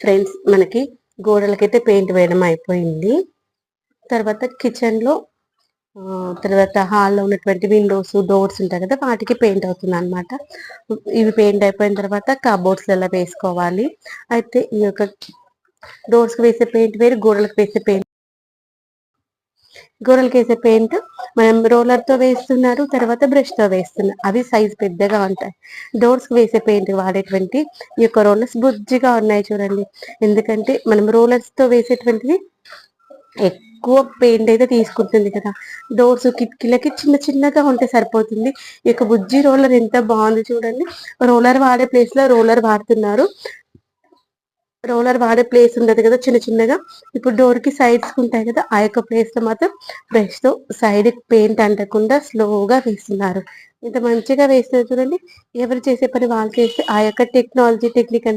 Friends, మనకి గోడలకైతే paint వేయడం అయిపోయింది. తర్వాత కిచెన్లో, తర్వాత హాల్లో ఉన్నటువంటి విండోస్, డోర్స్ ఉంటాయి కదా, వాటికి పెయింట్ అవుతుంది అనమాట. ఇవి పెయింట్ అయిపోయిన తర్వాత కబోర్డ్స్లలో వేసుకోవాలి. అయితే ఈ యొక్క డోర్స్కి వేసే పెయింట్ వేరు, గోడలకు వేసే పెయింట్ మనం రోలర్తో వేస్తున్నారు, తర్వాత బ్రష్తో వేస్తున్నారు. అవి సైజ్ పెద్దగా ఉంటాయి. డోర్స్కి వేసే పెయింట్ వాడేటువంటి ఈ యొక్క రోలర్స్ బుజ్జిగా ఉన్నాయి చూడండి. ఎందుకంటే మనం రోలర్స్తో వేసేటువంటిది ఎక్కువ పెయింట్ అయితే తీసుకుంటుంది కదా. డోర్స్, కిటికీలకి చిన్న చిన్నగా ఉంటే సరిపోతుంది. ఈ యొక్క బుజ్జి రోలర్ ఎంత బాగుంది చూడండి. రోలర్ వాడే ప్లేస్లో రోలర్ వాడుతున్నారు. రోలర్ వాడే ప్లేస్ ఉండదు కదా చిన్న చిన్నగా. ఇప్పుడు డోర్ కి సైడ్స్ ఉంటాయి కదా, ఆ యొక్క ప్లేస్ లో మాత్రం బ్రష్ తో సైడ్ పెయింట్ అంటకుండా స్లోగా వేస్తున్నారు. ఇంత మంచిగా వేస్తారు చూడండి. ఎవరు చేసే పని వాళ్ళు చేస్తే ఆ యొక్క టెక్నాలజీ టెక్నిక్